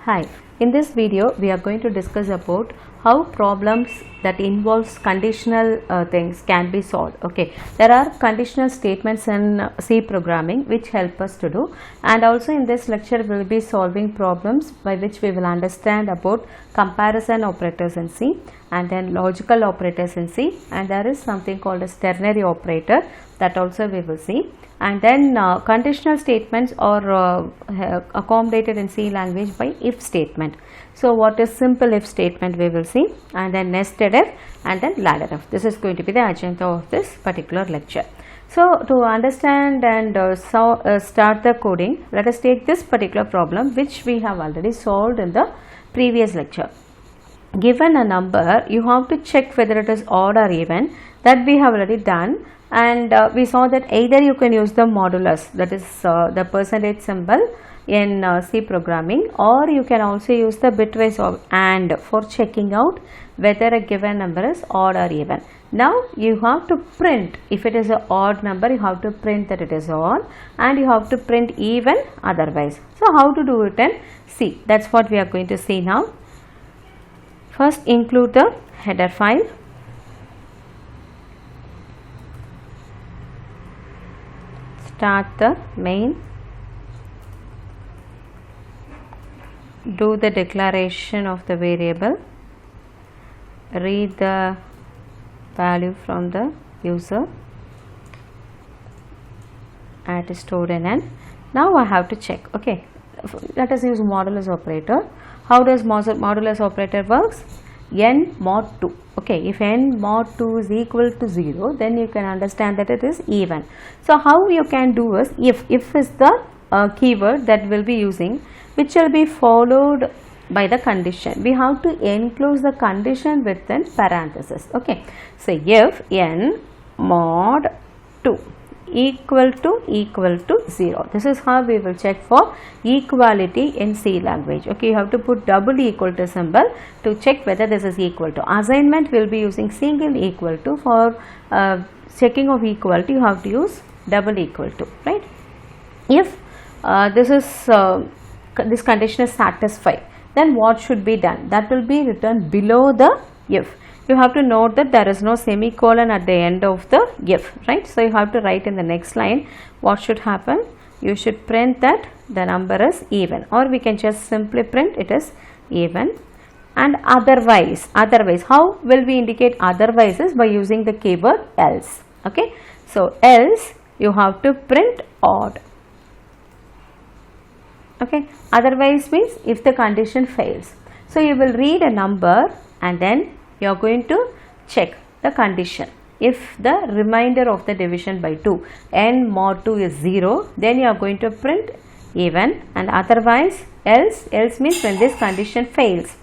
Hi, in this video we are going to discuss about how problems that involves conditional things can be solved. Okay, there are conditional statements in C programming which help us to do, and also in this lecture we will be solving problems by which we will understand about comparison operators in C and then logical operators in C, and there is something called as ternary operator that also we will see. And then conditional statements are accommodated in C language by if statement. So what is simple if statement we will see, and then nested if, and then ladder if. This is going to be the agenda of this particular lecture. So to understand and start the coding, let us take this particular problem which we have already solved in the previous lecture. Given a number, you have to check whether it is odd or even. That we have already done. And we saw that either you can use the modulus, that is the percentage symbol in C programming, or you can also use the bitwise of AND for checking out whether a given number is odd or even. Now you have to print, if it is an odd number you have to print that it is odd, and you have to print even otherwise. So how to do it in C? That's what we are going to see now. First include the header file. Start the main, do the declaration of the variable, read the value from the user, and stored in N. Now I have to check. Okay, let us use modulus operator. How does modulus operator works? N mod 2. Okay, if n mod 2 is equal to 0, then you can understand that it is even. So how you can do is, if is the keyword that we'll be using, which will be followed by the condition. We have to enclose the condition within parenthesis. Okay, so if n mod 2 equal to 0. This is how we will check for equality in C language. Okay, you have to put double equal to symbol to check whether this is equal to. Assignment will be using single equal to. For checking of equality you have to use double equal to, right? If this condition is satisfied, then what should be done? That will be written below the if. You have to note that there is no semicolon at the end of the if, right? So you have to write in the next line what should happen. You should print that the number is even, or we can just simply print it is even. And otherwise, how will we indicate otherwise? Is by using the keyword else. Okay, so else you have to print odd. Okay, otherwise means if the condition fails. So you will read a number and then you are going to check the condition. If the remainder of the division by 2, n mod 2 is 0, then you are going to print even, and otherwise else means when this condition fails.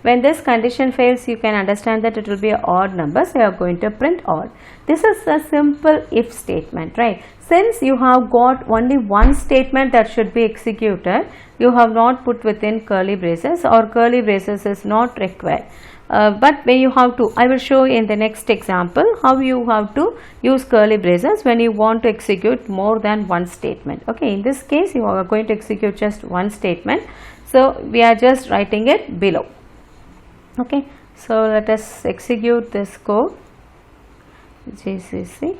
When this condition fails, you can understand that it will be an odd number, so you are going to print odd. This is a simple if statement, right? Since you have got only one statement that should be executed, you have not put within curly braces, or curly braces is not required. But when you have to, I will show in the next example how you have to use curly braces when you want to execute more than one statement. Okay, in this case you are going to execute just one statement, so we are just writing it below. Okay, so let us execute this code. GCC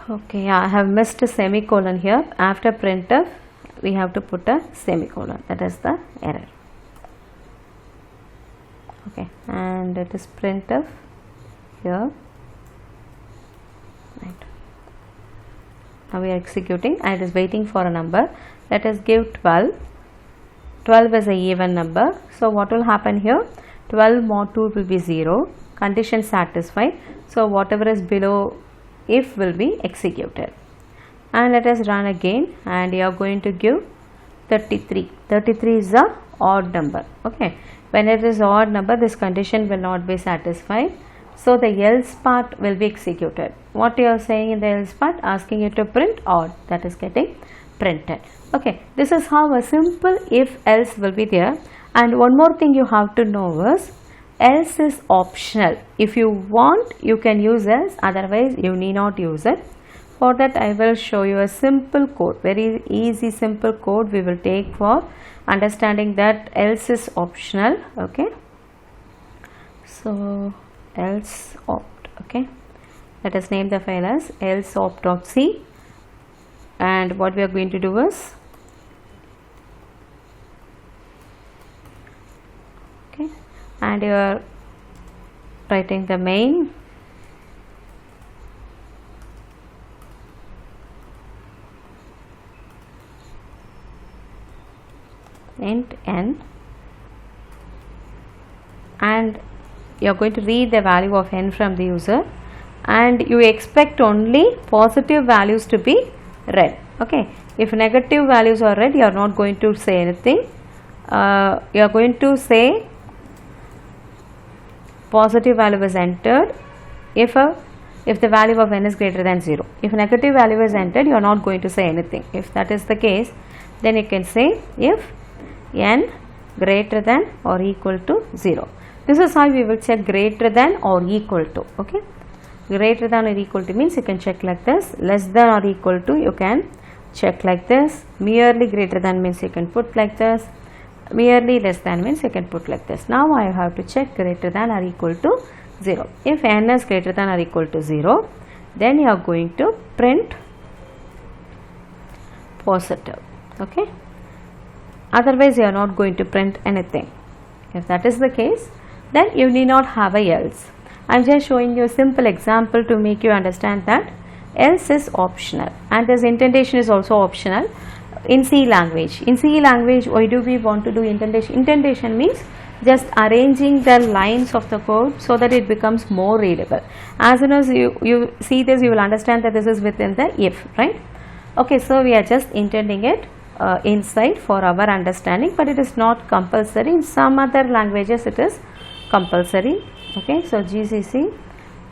okay, I have missed a semicolon here. After printf we have to put a semicolon, that is the error. Okay, and it is printf here, right? Now we are executing and it is waiting for a number. Let us give 12. 12 is a even number, so what will happen here? 12 mod 2 will be 0, condition satisfied, so whatever is below if will be executed. And let us run again, and you are going to give 33. 33 is a odd number. Okay, when it is odd number, this condition will not be satisfied, so the else part will be executed. What you are saying in the else part? Asking you to print odd, that is getting printed. Okay, this is how a simple if else will be there. And one more thing you have to know is else is optional. If you want, you can use else, otherwise you need not use it. For that I will show you a simple code, very easy simple code we will take for understanding that else is optional. Okay, so else opt. Okay, let us name the file as else opt.c, and what we are going to do is, okay, and you are writing the main int n, and you are going to read the value of n from the user, and you expect only positive values to be read. Okay, if negative values are read, you are not going to say anything. You are going to say positive value is entered if the value of n is greater than 0. If negative value is entered, you are not going to say anything. If that is the case, then you can say if n greater than or equal to 0. This is how we will check greater than or equal to. Okay, greater than or equal to means you can check like this, less than or equal to you can check like this, merely greater than means you can put like this, merely less than means you can put like this. Now I have to check greater than or equal to 0. If n is greater than or equal to 0, then you are going to print positive. Okay, otherwise you are not going to print anything. If that is the case, then you need not have a else. I am just showing you a simple example to make you understand that else is optional, and this indentation is also optional in C language. In C language, why do we want to do indentation? Indentation means just arranging the lines of the code so that it becomes more readable. As soon as you see this, you will understand that this is within the if, right? Okay, so we are just indenting it inside for our understanding, but it is not compulsory. In some other languages it is compulsory. Okay, so GCC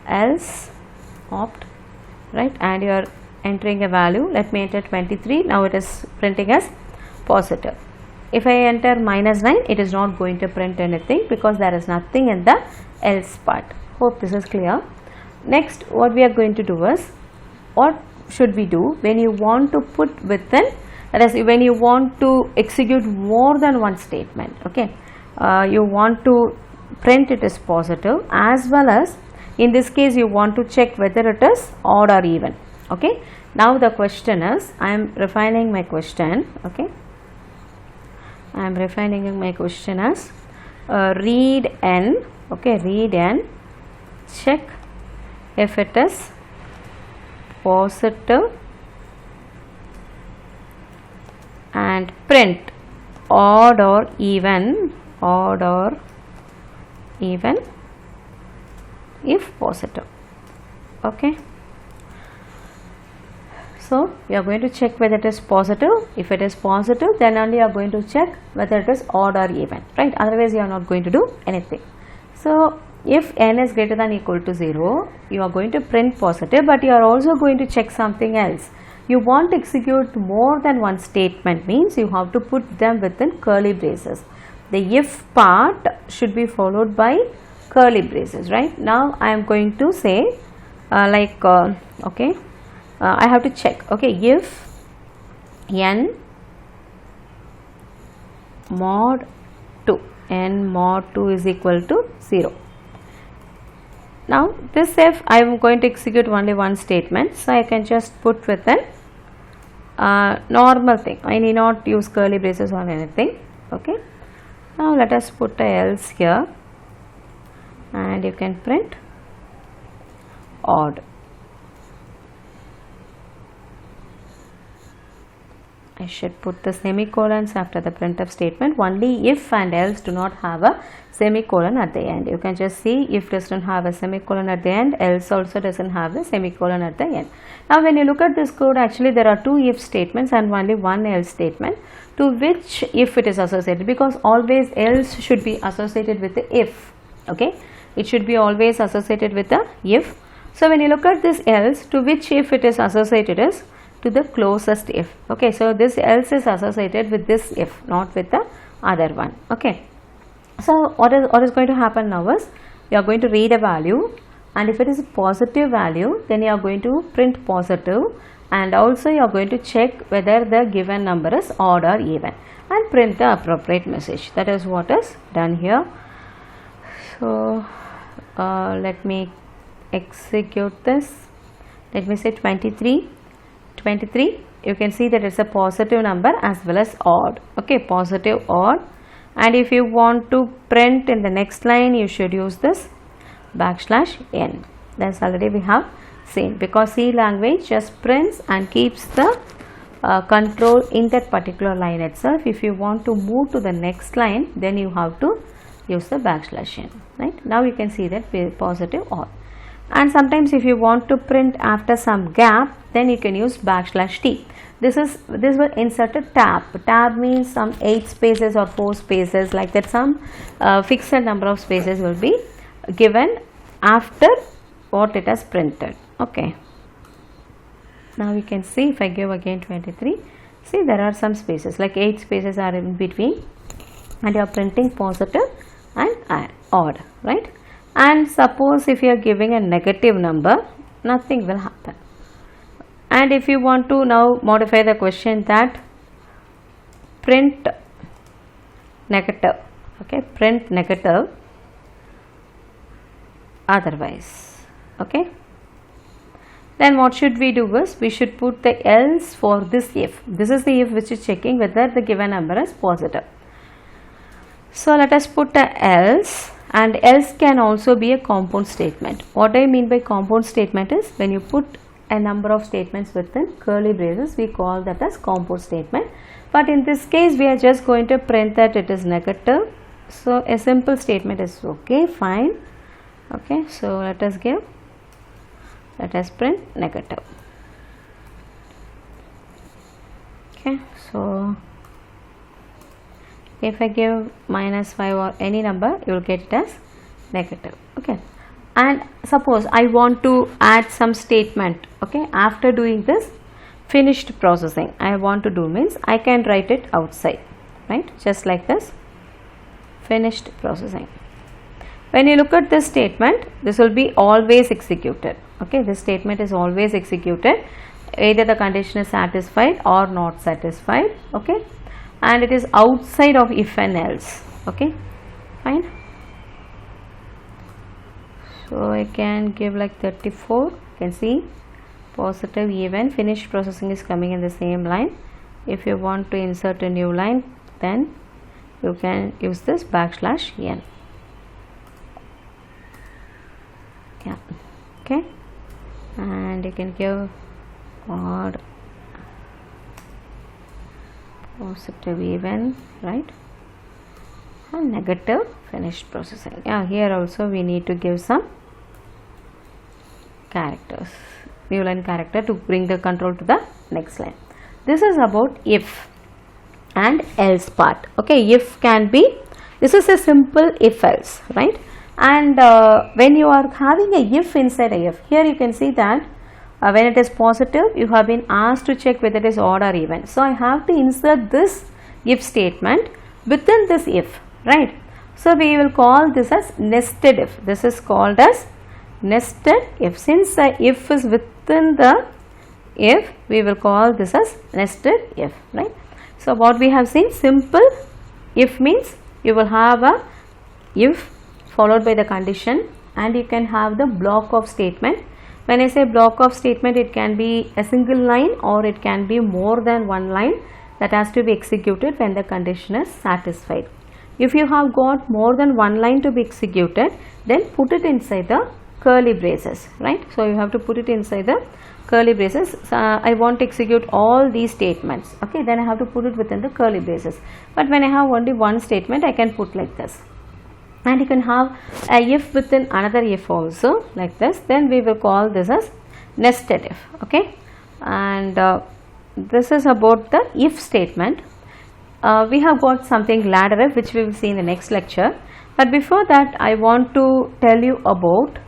else opt, right, and you are entering a value. Let me enter 23. Now it is printing as positive. If I enter -9, it is not going to print anything because there is nothing in the else part. Hope this is clear. Next, what we are going to do is, what should we do when you want to put within, that is when you want to execute more than one statement. Okay, you want to print it as positive, as well as in this case you want to check whether it is odd or even. Okay, now the question is, I am refining my question. Okay, I am refining my question as read n. Okay, read n, check if it is positive, and print odd or even, odd or even if positive. Okay, so we are going to check whether it is positive. If it is positive, then only you are going to check whether it is odd or even, right? Otherwise you are not going to do anything. So if n is greater than or equal to 0, you are going to print positive, but you are also going to check something else. You want to execute more than one statement, means you have to put them within curly braces. The if part should be followed by curly braces, right? Now I am going to say okay, I have to check. Okay, if n mod 2, n mod 2 is equal to 0. Now this if I am going to execute only one statement, so I can just put within normal thing. I need not use curly braces or anything. Okay, now let us put a else here, and you can print odd. I should put the semicolons after the printf statement. Only if and else do not have a semicolon at the end. You can just see if doesn't have a semicolon at the end, else also doesn't have a semicolon at the end. Now when you look at this code, actually there are two if statements and only one else statement, to which if it is associated, because always else should be associated with the if. Okay, it should be always associated with the if. So when you look at this else, to which if it is associated is to the closest if. Okay, so this else is associated with this if, not with the other one. Okay, so what is going to happen now is, we are going to read a value, and if it is a positive value, then you are going to print positive, and also you are going to check whether the given number is odd or even, and print the appropriate message. That is what is done here. So let me execute this. Let me say 23. You can see that it's a positive number as well as odd. Okay, positive, odd. And if you want to print in the next line, you should use this \n. That's already we have seen, because C language just prints and keeps the control in that particular line itself. If you want to move to the next line, then you have to use the \n. Right now you can see that positive, odd. And sometimes if you want to print after some gap, then you can use \t. This will insert a tab. Tab means some 8 spaces or 4 spaces, like that. Some fixed number of spaces will be given after what it has printed. Okay. Now you can see, if I give again 23, see there are some spaces, like 8 spaces are in between, and you are printing positive and odd, right? And suppose if you are giving a negative number, nothing will happen. And if you want to now modify the question, that print negative, okay, print negative otherwise, okay, then what should we do is, we should put the else for this if. This is the if which is checking whether the given number is positive. So let us put the else, and else can also be a compound statement. What I mean by compound statement is, when you put a number of statements within curly braces, we call that as compound statement. But in this case, we are just going to print that it is negative. So a simple statement is okay, fine. Okay, so let us print negative. Okay, so if I give -5 or any number, you will get it as negative. Okay, and suppose I want to add some statement. Okay, after doing this finished processing, I want to do means I can write it outside, right? Just like this, finished processing. When you look at this statement, this will be always executed. Okay, this statement is always executed, either the condition is satisfied or not satisfied. Okay, and it is outside of if and else. Okay, fine. So I can give like 34. You can see positive, even, finished processing is coming in the same line. If you want to insert a new line, then you can use this \n. Yeah, okay, and you can give odd, positive, even, right, and negative, finished processing. Yeah, here also we need to give some characters, new line character, to bring the control to the next line. This is about if and else part. Okay, if can be, this is a simple if else, right? And when you are having a if inside a if, here you can see that when it is positive, you have been asked to check whether it is odd or even. So I have to insert this if statement within this if, right? So we will call this as nested if. This is called as nested if. Since the if is within the if, we will call this as nested if, right? So what we have seen, simple if means you will have a if followed by the condition, and you can have the block of statement. When I say block of statement, it can be a single line or it can be more than one line that has to be executed when the condition is satisfied. If you have got more than one line to be executed, then put it inside the curly braces, right? So you have to put it inside the curly braces. I want to execute all these statements. Okay, then I have to put it within the curly braces. But when I have only one statement, I can put like this. And you can have a if within another if also, like this. Then we will call this as nested if. Okay, and this is about the if statement. We have got something ladder if, which we will see in the next lecture. But before that, I want to tell you about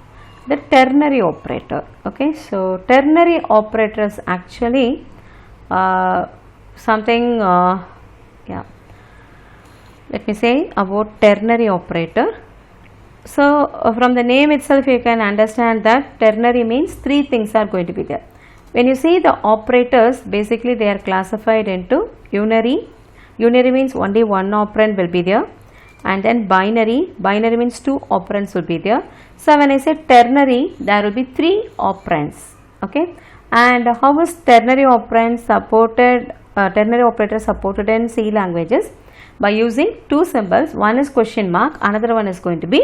the ternary operator. Okay, so ternary operator is actually something, yeah. Let me say about ternary operator. So from the name itself you can understand that ternary means three things are going to be there. When you see the operators, basically they are classified into unary. Unary means only one operand will be there, and then binary. Binary means two operands will be there. So when I say ternary, there will be three operands. Okay, and how is ternary operand supported? Ternary operator supported in C languages by using two symbols. One is question mark, another one is going to be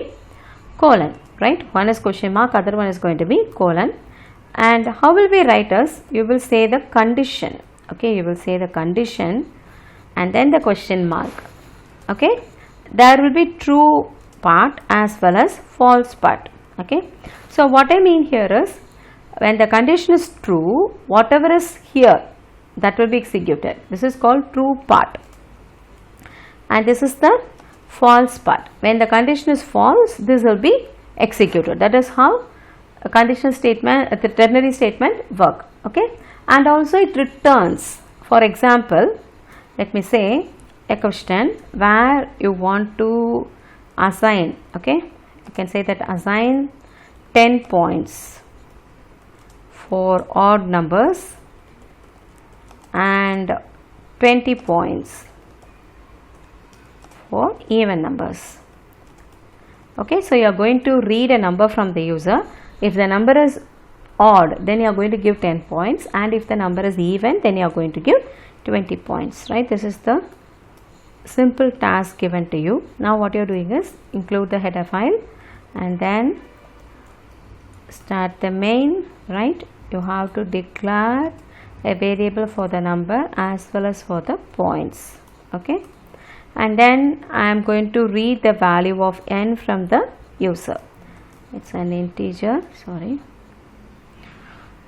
colon, right? One is question mark, other one is going to be colon. And how will we write us? You will say the condition. Okay, you will say the condition and then the question mark. Okay, there will be true part as well as false part. Okay, so what I mean here is, when the condition is true, whatever is here, that will be executed. This is called true part, and this is the false part. When the condition is false, this will be executed. That is how a conditional statement, the ternary statement work. Okay, and also it returns. For example, let me say a question where you want to assign. Okay, you can say that assign 10 points for odd numbers and 20 points for even numbers. Okay, so you are going to read a number from the user. If the number is odd, then you are going to give 10 points, and if the number is even, then you are going to give 20 points, right? This is the simple task given to you. Now what you are doing is include the header file and then start the main, right? You have to declare a variable for the number as well as for the points. Okay, and then I am going to read the value of n from the user. It's an integer, sorry,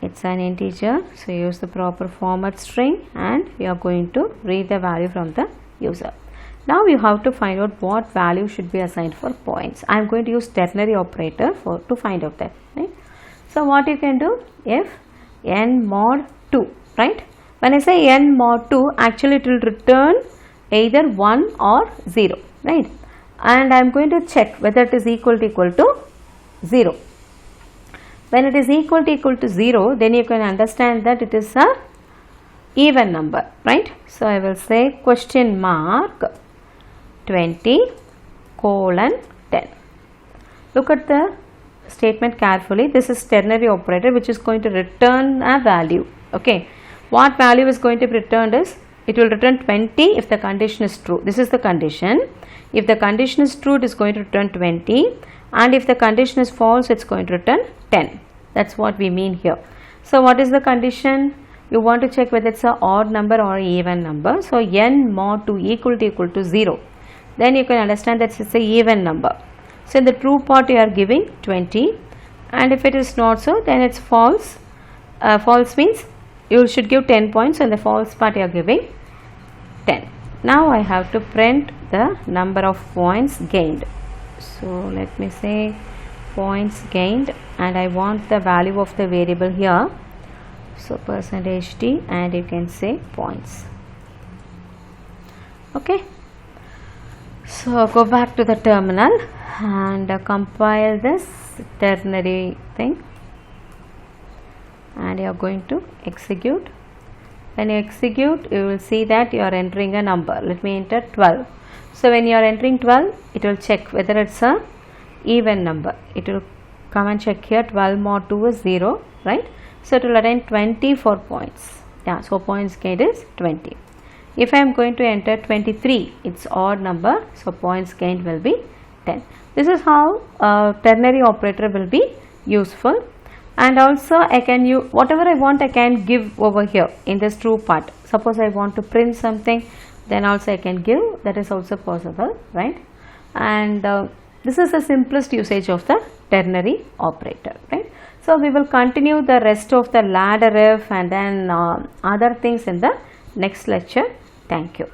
it's an integer, so use the proper format string and we are going to read the value from the user. Now you have to find out what value should be assigned for points. I am going to use ternary operator to find out that, right? So what you can do, if n mod 2, right? When I say n mod 2, actually it will return either 1 or 0, right? And I am going to check whether it is equal to 0. When it is equal to 0, then you can understand that it is a even number, right? So I will say question mark 20 colon 10. Look at the statement carefully. This is ternary operator which is going to return a value. Okay, what value is going to be returned is, it will return 20 if the condition is true. This is the condition. If the condition is true, it is going to return 20, and if the condition is false, it's going to return 10. That's what we mean here. So what is the condition? You want to check whether it's an odd number or even number. So n mod 2 equal to 0. Then you can understand that it's an even number. So in the true part you are giving 20, and if it is not so, then it's false. False means you should give 10 points, and the false part you are giving 10. Now I have to print the number of points gained. So let me say points gained, and I want the value of the variable here. So %d, and you can say points. Okay, so go back to the terminal and compile this ternary thing, and you are going to execute. When you execute, you will see that you are entering a number. Let me enter 12. So when you are entering 12, it will check whether it's a even number. It will come and check here, 12 mod 2 is 0, right? So it will attain 24 points. Yeah, so points gained is 20. If I am going to enter 23, it's odd number, so points gained will be 10. This is how ternary operator will be useful. And also I can use whatever I want, I can give over here in this true part. Suppose I want to print something, then also I can give, that is also possible, right? And this is the simplest usage of the ternary operator, right? So we will continue the rest of the ladder if and then other things in the next lecture. Thank you.